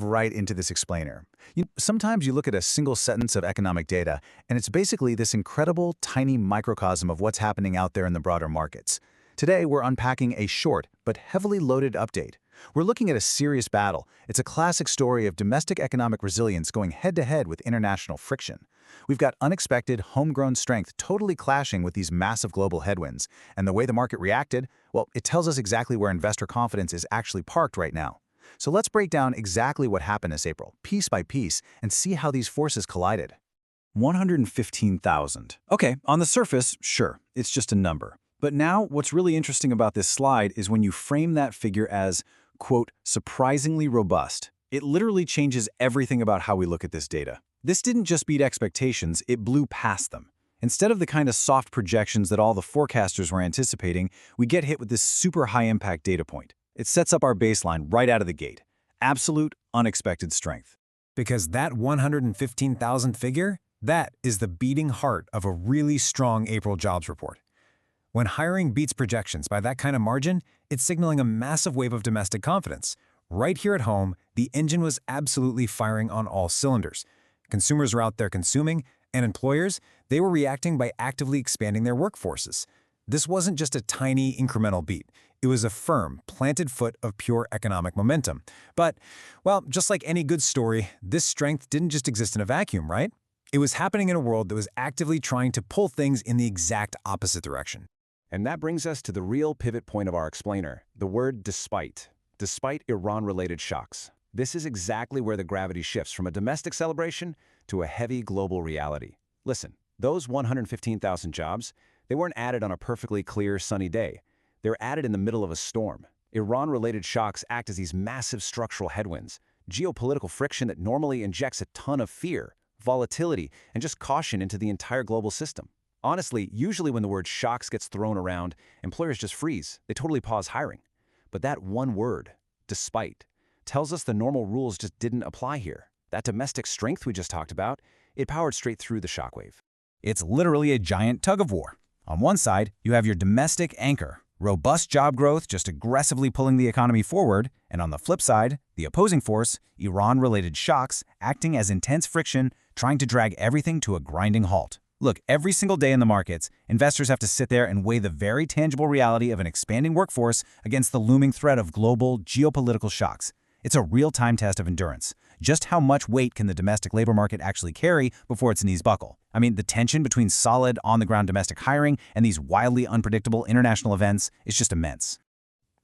right into this explainer. Sometimes you look at a single sentence of economic data, and it's basically this incredible, tiny microcosm of what's happening out there in the broader markets. Today, we're unpacking a short but heavily loaded update. We're looking at a serious battle. It's a classic story of domestic economic resilience going head-to-head with international friction. We've got unexpected, homegrown strength totally clashing with these massive global headwinds, and the way the market reacted, well, it tells us exactly where investor confidence is actually parked right now. So let's break down exactly what happened this April, piece by piece, and see how these forces collided. 115,000. Okay, on the surface, sure, it's just a number. But now, what's really interesting about this slide is when you frame that figure as, quote, surprisingly robust. It literally changes everything about how we look at this data. This didn't just beat expectations, it blew past them. Instead of the kind of soft projections that all the forecasters were anticipating, we get hit with this super high-impact data point. It sets up our baseline right out of the gate. Absolute, unexpected strength. Because that 115,000 figure, that is the beating heart of a really strong April jobs report. When hiring beats projections by that kind of margin, it's signaling a massive wave of domestic confidence. Right here at home, the engine was absolutely firing on all cylinders. Consumers were out there consuming, and employers, they were reacting by actively expanding their workforces. This wasn't just a tiny, incremental beat. It was a firm, planted foot of pure economic momentum. But, well, just like any good story, this strength didn't just exist in a vacuum, right? It was happening in a world that was actively trying to pull things in the exact opposite direction. And that brings us to the real pivot point of our explainer, the word despite. Despite Iran-related shocks. This is exactly where the gravity shifts from a domestic celebration to a heavy global reality. Listen, those 115,000 jobs, they weren't added on a perfectly clear, sunny day. They're added in the middle of a storm. Iran-related shocks act as these massive structural headwinds, geopolitical friction that normally injects a ton of fear, volatility, and just caution into the entire global system. Honestly, usually when the word shocks gets thrown around, employers just freeze. They totally pause hiring. But that one word, despite, tells us the normal rules just didn't apply here. That domestic strength we just talked about, it powered straight through the shockwave. It's literally a giant tug-of-war. On one side, you have your domestic anchor, robust job growth just aggressively pulling the economy forward, and on the flip side, the opposing force, Iran-related shocks, acting as intense friction, trying to drag everything to a grinding halt. Look, every single day in the markets, investors have to sit there and weigh the very tangible reality of an expanding workforce against the looming threat of global geopolitical shocks. It's a real-time test of endurance. Just how much weight can the domestic labor market actually carry before its knees buckle? I mean, the tension between solid, on-the-ground domestic hiring and these wildly unpredictable international events is just immense.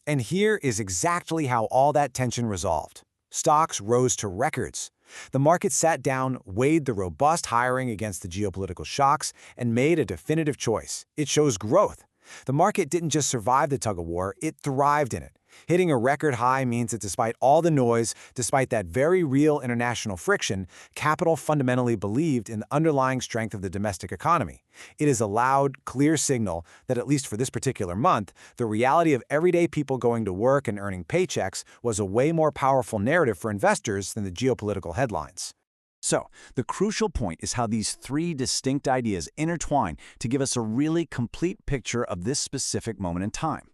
And here is exactly how all that tension resolved. Stocks rose to records. The market sat down, weighed the robust hiring against the geopolitical shocks, and made a definitive choice. It shows growth. The market didn't just survive the tug-of-war, it thrived in it. Hitting a record high means that despite all the noise, despite that very real international friction, capital fundamentally believed in the underlying strength of the domestic economy. It is a loud, clear signal that at least for this particular month, the reality of everyday people going to work and earning paychecks was a way more powerful narrative for investors than the geopolitical headlines. So, the crucial point is how these three distinct ideas intertwine to give us a really complete picture of this specific moment in time.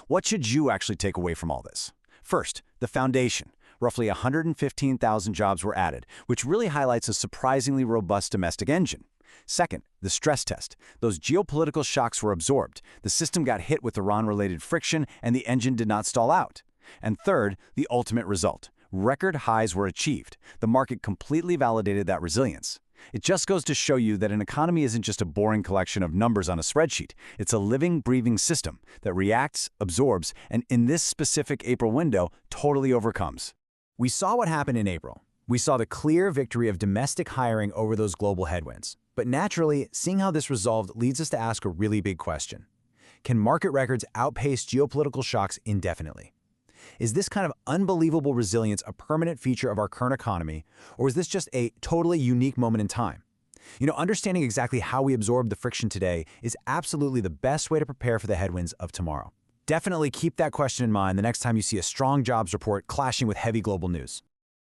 What should you actually take away from all this? First, the foundation. Roughly 115,000 jobs were added, which really highlights a surprisingly robust domestic engine. Second, the stress test. Those geopolitical shocks were absorbed. The system got hit with Iran-related friction, and the engine did not stall out. And third, the ultimate result. Record highs were achieved. The market completely validated that resilience. It just goes to show you that an economy isn't just a boring collection of numbers on a spreadsheet. It's a living, breathing system that reacts, absorbs, and in this specific April window, totally overcomes. We saw what happened in April. We saw the clear victory of domestic hiring over those global headwinds. But naturally, seeing how this resolved leads us to ask a really big question. Can market records outpace geopolitical shocks indefinitely? Is this kind of unbelievable resilience a permanent feature of our current economy, or is this just a totally unique moment in time? Understanding exactly how we absorb the friction today is absolutely the best way to prepare for the headwinds of tomorrow. Definitely keep that question in mind the next time you see a strong jobs report clashing with heavy global news.